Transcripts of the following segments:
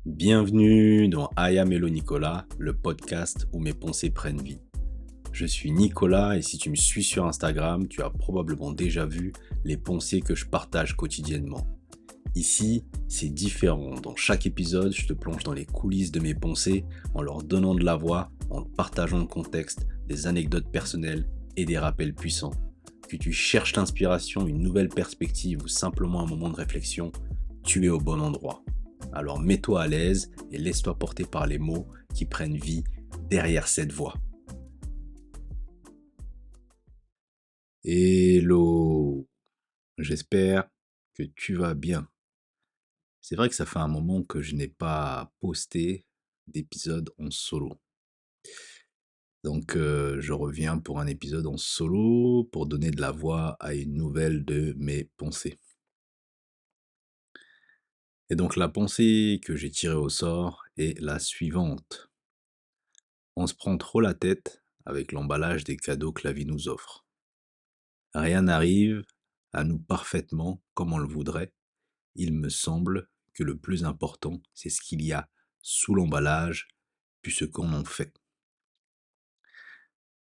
Bienvenue dans I am Hello Nicolas, le podcast où mes pensées prennent vie. Je suis Nicolas et si tu me suis sur Instagram, tu as probablement déjà vu les pensées que je partage quotidiennement. Ici, c'est différent. Dans chaque épisode, je te plonge dans les coulisses de mes pensées en leur donnant de la voix, en partageant le contexte, des anecdotes personnelles et des rappels puissants. Que tu cherches l'inspiration, une nouvelle perspective ou simplement un moment de réflexion, tu es au bon endroit. Alors mets-toi à l'aise et laisse-toi porter par les mots qui prennent vie derrière cette voix. Hello, j'espère que tu vas bien. C'est vrai que ça fait un moment que je n'ai pas posté d'épisode en solo. Donc je reviens pour un épisode en solo pour donner de la voix à une nouvelle de mes pensées. Et donc la pensée que j'ai tirée au sort est la suivante. On se prend trop la tête avec l'emballage des cadeaux que la vie nous offre. Rien n'arrive à nous parfaitement comme on le voudrait. Il me semble que le plus important, c'est ce qu'il y a sous l'emballage, puis ce qu'on en fait.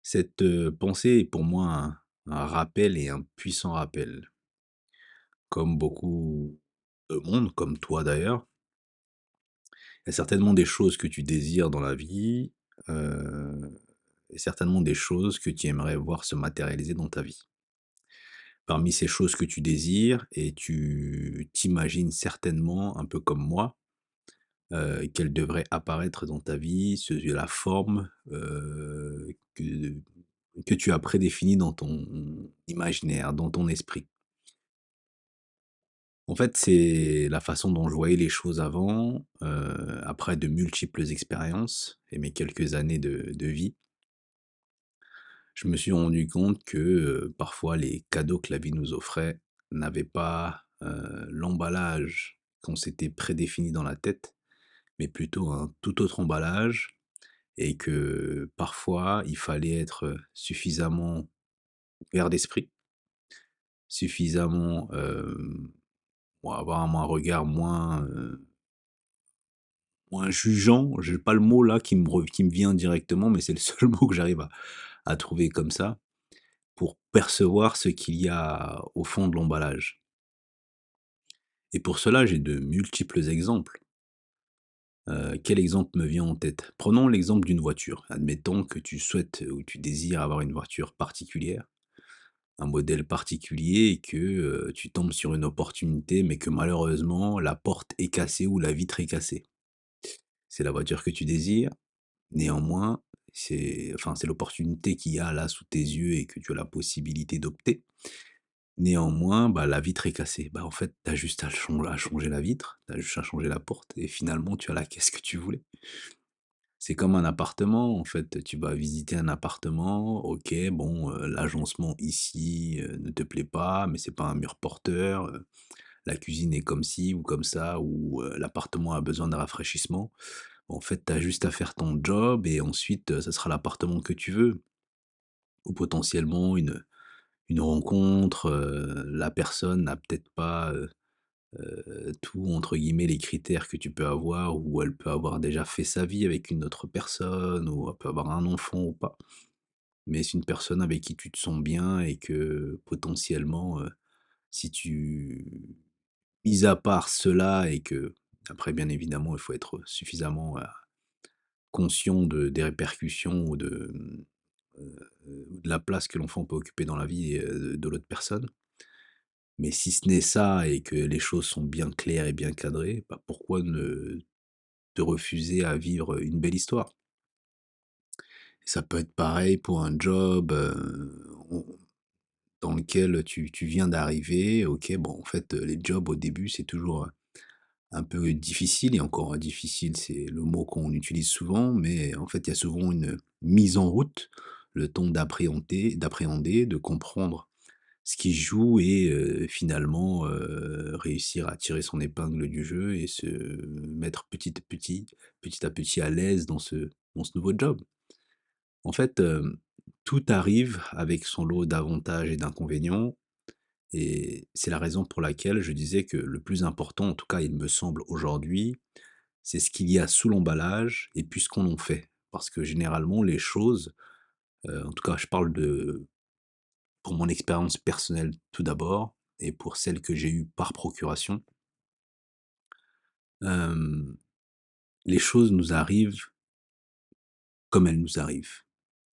Cette pensée est pour moi un rappel et un puissant rappel. Comme beaucoup de monde, comme toi d'ailleurs, il y a certainement des choses que tu désires dans la vie, et certainement des choses que tu aimerais voir se matérialiser dans ta vie. Parmi ces choses que tu désires et tu t'imagines certainement, un peu comme moi, qu'elles devraient apparaître dans ta vie sous la forme, que tu as prédéfinie dans ton imaginaire, dans ton esprit. En fait, c'est la façon dont je voyais les choses avant, après de multiples expériences et mes quelques années de vie. Je me suis rendu compte que, parfois les cadeaux que la vie nous offrait n'avaient pas, l'emballage qu'on s'était prédéfini dans la tête, mais plutôt un tout autre emballage et que parfois il fallait être, suffisamment ouvert d'esprit, suffisamment, bon avoir un regard moins jugeant. J'ai pas le mot là qui me vient directement, mais c'est le seul mot que j'arrive à trouver comme ça, pour percevoir ce qu'il y a au fond de l'emballage. Et pour cela, j'ai de multiples exemples. Quel exemple me vient en tête? Prenons l'exemple d'une voiture. Admettons que tu souhaites ou tu désires avoir une voiture particulière, un modèle particulier et que, tu tombes sur une opportunité, mais que malheureusement la porte est cassée ou la vitre est cassée. C'est la voiture que tu désires, néanmoins, c'est l'opportunité qu'il y a là sous tes yeux et que tu as la possibilité d'opter. Néanmoins, bah, la vitre est cassée. Bah, en fait, tu as juste à changer la vitre, tu as juste à changer la porte et finalement tu as la caisse que tu voulais. C'est comme un appartement, en fait, tu vas visiter un appartement, OK, bon, l'agencement ici, ne te plaît pas, mais c'est pas un mur porteur, la cuisine est comme ci ou comme ça ou, l'appartement a besoin de rafraîchissement. En fait, tu as juste à faire ton job et ensuite, ça sera l'appartement que tu veux ou potentiellement une rencontre, la personne n'a peut-être pas, tout entre guillemets «les critères» que tu peux avoir ou elle peut avoir déjà fait sa vie avec une autre personne ou elle peut avoir un enfant ou pas. Mais c'est une personne avec qui tu te sens bien et que potentiellement, si tu mis à part cela et que après bien évidemment il faut être suffisamment, conscient des répercussions ou de la place que l'enfant peut occuper dans la vie, de l'autre personne. Mais si ce n'est ça et que les choses sont bien claires et bien cadrées, bah, pourquoi ne te refuser à vivre une belle histoire? Ça peut être pareil pour un job, on dans lequel tu viens d'arriver. OK, bon, en fait, les jobs au début, c'est toujours, un peu difficile et encore difficile, c'est le mot qu'on utilise souvent, mais en fait, il y a souvent une mise en route, le temps d'appréhender, de comprendre ce qui se joue et finalement, réussir à tirer son épingle du jeu et se mettre petit à petit à l'aise dans ce nouveau job. En fait, tout arrive avec son lot d'avantages et d'inconvénients et c'est la raison pour laquelle je disais que le plus important, en tout cas il me semble aujourd'hui, c'est ce qu'il y a sous l'emballage et puis ce qu'on en fait. Parce que généralement les choses, en tout cas je parle de pour mon expérience personnelle tout d'abord et pour celle que j'ai eue par procuration, hem, les choses nous arrivent comme elles nous arrivent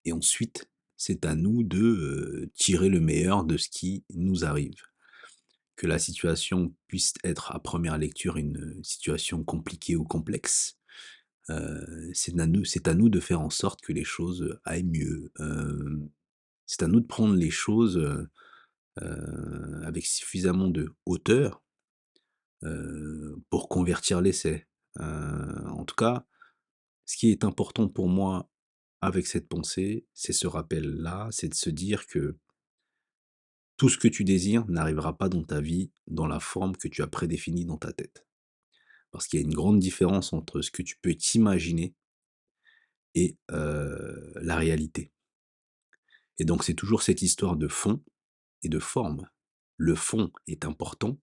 et ensuite c'est à nous de, tirer le meilleur de ce qui nous arrive. Que la situation puisse être à première lecture une situation compliquée ou complexe, c'est à nous de faire en sorte que les choses aillent mieux. C'est à nous de prendre les choses, avec suffisamment de hauteur, pour convertir l'essai. En tout cas, ce qui est important pour moi avec cette pensée, c'est ce rappel-là, c'est de se dire que tout ce que tu désires n'arrivera pas dans ta vie dans la forme que tu as prédéfinie dans ta tête. Parce qu'il y a une grande différence entre ce que tu peux t'imaginer et la réalité. Et donc c'est toujours cette histoire de fond et de forme. Le fond est important,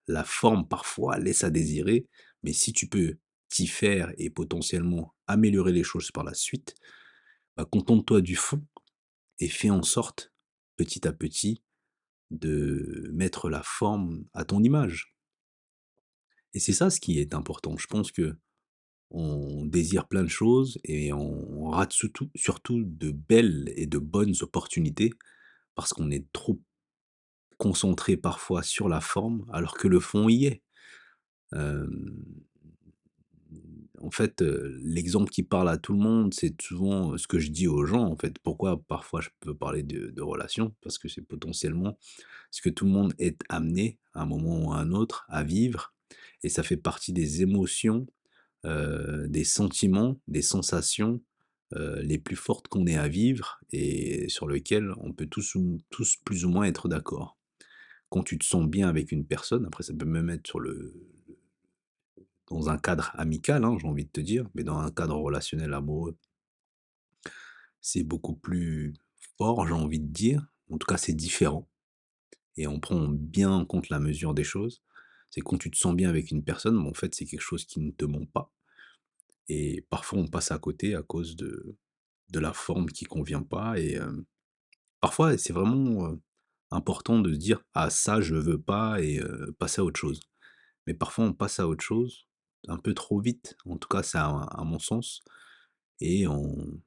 la forme parfois laisse à désirer, mais si tu peux t'y faire et potentiellement améliorer les choses par la suite, bah, contente-toi du fond et fais en sorte, petit à petit, de mettre la forme à ton image. Et c'est ça ce qui est important. Je pense que on désire plein de choses et on rate surtout de belles et de bonnes opportunités parce qu'on est trop concentré parfois sur la forme alors que le fond y est. Hem, En fait, l'exemple qui parle à tout le monde, c'est souvent, ce que je dis aux gens, en fait. Pourquoi parfois je peux parler de relations? Parce que c'est potentiellement ce que tout le monde est amené, à un moment ou à un autre, à vivre et ça fait partie des émotions, des sentiments, des sensations, les plus fortes qu'on ait à vivre et sur lesquelles on peut tous plus ou moins être d'accord. Quand tu te sens bien avec une personne, après ça peut même être dans un cadre amical, hein, j'ai envie de te dire, mais dans un cadre relationnel amoureux, c'est beaucoup plus fort, j'ai envie de dire. En tout cas, c'est différent et on prend bien en compte la mesure des choses. C'est quand tu te sens bien avec une personne, mais en fait, c'est quelque chose qui ne te ment pas et parfois on passe à côté à cause de la forme qui convient pas et parfois c'est vraiment, important de se dire: «Ah ça je veux pas» et passer à autre chose. Mais parfois on passe à autre chose un peu trop vite, en tout cas c'est à mon sens et on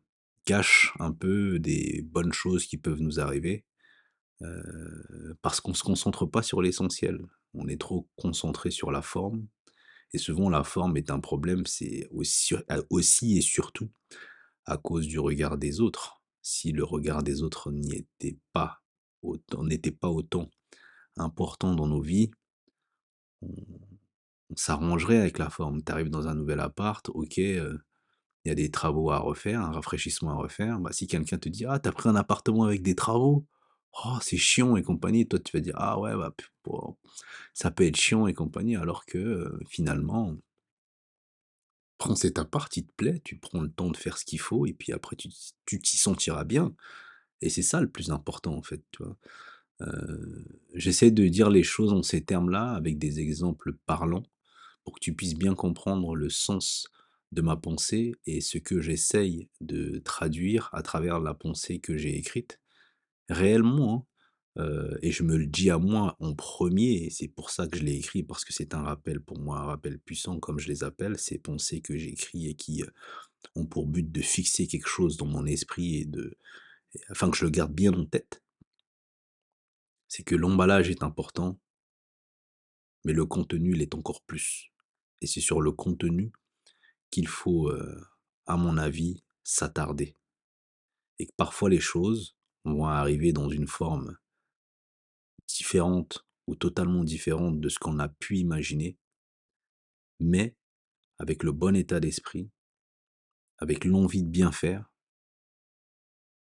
cache un peu des bonnes choses qui peuvent nous arriver, parce qu'on se concentre pas sur l'essentiel. On est trop concentré sur la forme et souvent la forme est un problème, c'est aussi et surtout à cause du regard des autres. Si le regard des autres n'était pas autant important dans nos vies, on on s'arrangerait avec la forme. Tu arrives dans un nouvel appart, OK, il y a des travaux à refaire, un rafraîchissement à refaire. Bah, si quelqu'un te dit: «Ah, t'as pris un appartement avec des travaux? Oh, c'est chiant» et compagnie. Toi, tu vas dire: «Ah ouais, bah, bon, ça peut être chiant et compagnie», alors que, finalement, prends cet appart, il te plaît, tu prends le temps de faire ce qu'il faut et puis après tu t'y sentiras bien. Et c'est ça le plus important, en fait, tu vois? J'essaie de dire les choses en ces termes-là, avec des exemples parlants, pour que tu puisses bien comprendre le sens de ma pensée et ce que j'essaye de traduire à travers la pensée que j'ai écrite. Réellement, hein, et je me le dis à moi en premier, et c'est pour ça que je l'ai écrit, parce que c'est un rappel pour moi, un rappel puissant comme je les appelle, ces pensées que j'écris et qui, ont pour but de fixer quelque chose dans mon esprit afin que je le garde bien en tête. C'est que l'emballage est important, mais le contenu l'est encore plus. Et c'est sur le contenu qu'il faut, à mon avis, s'attarder. Et que parfois les choses vont arriver dans une forme différente ou totalement différente de ce qu'on a pu imaginer, mais avec le bon état d'esprit, avec l'envie de bien faire,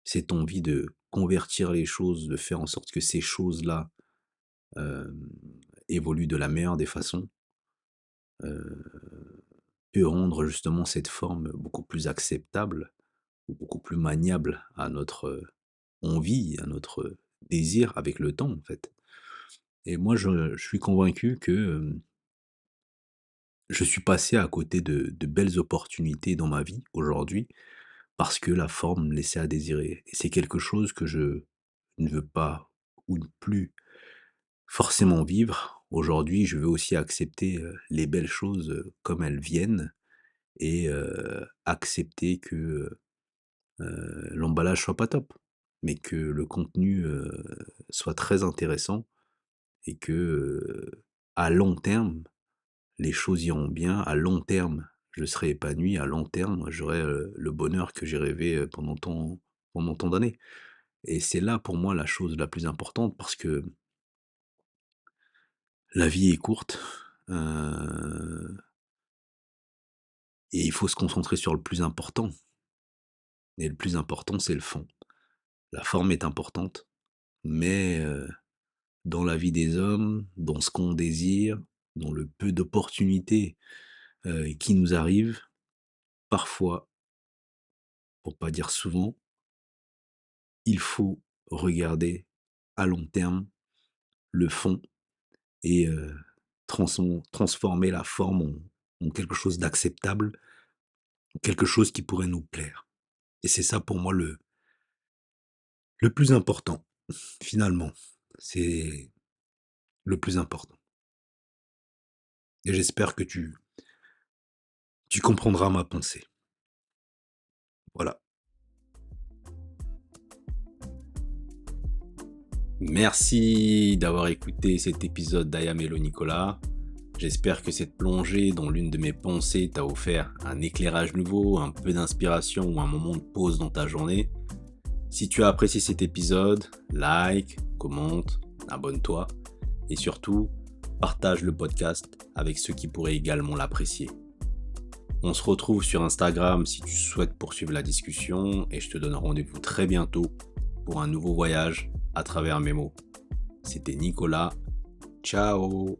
cette envie de convertir les choses, de faire en sorte que ces choses-là, hem, évoluent de la meilleure des façons, heu, peut rendre justement cette forme beaucoup plus acceptable ou beaucoup plus maniable à notre, envie, à notre, désir avec le temps, en fait. Et moi je suis convaincu que, je suis passé à côté de belles opportunités dans ma vie aujourd'hui parce que la forme laissait à désirer et c'est quelque chose que je ne veux pas ou ne plus forcément vivre. Aujourd'hui, je veux aussi accepter, les belles choses, comme elles viennent et accepter que, l'emballage soit pas top, mais que le contenu, soit très intéressant et que, à long terme, les choses iront bien. À long terme, je serai épanoui. À long terme, j'aurai, le bonheur que j'ai rêvé, pendant tant d'années et c'est là, pour moi, la chose la plus importante parce que la vie est courte, et il faut se concentrer sur le plus important et le plus important, c'est le fond. La forme est importante, mais dans la vie des hommes, dans ce qu'on désire, dans le peu d'opportunités, qui nous arrivent, parfois, pour pas dire souvent, il faut regarder à long terme le fond et transformer la forme en quelque chose d'acceptable, quelque chose qui pourrait nous plaire et c'est ça pour moi le plus important, finalement. C'est le plus important et j'espère que tu comprendras ma pensée. Voilà. Merci d'avoir écouté cet épisode d'Ayam Hello Nicolas. J'espère que cette plongée dans l'une de mes pensées t'a offert un éclairage nouveau, un peu d'inspiration ou un moment de pause dans ta journée. Si tu as apprécié cet épisode, like, commente, abonne-toi et surtout, partage le podcast avec ceux qui pourraient également l'apprécier. On se retrouve sur Instagram si tu souhaites poursuivre la discussion et je te donne rendez-vous très bientôt pour un nouveau voyage à travers mes mots. C'était Nicolas. Ciao!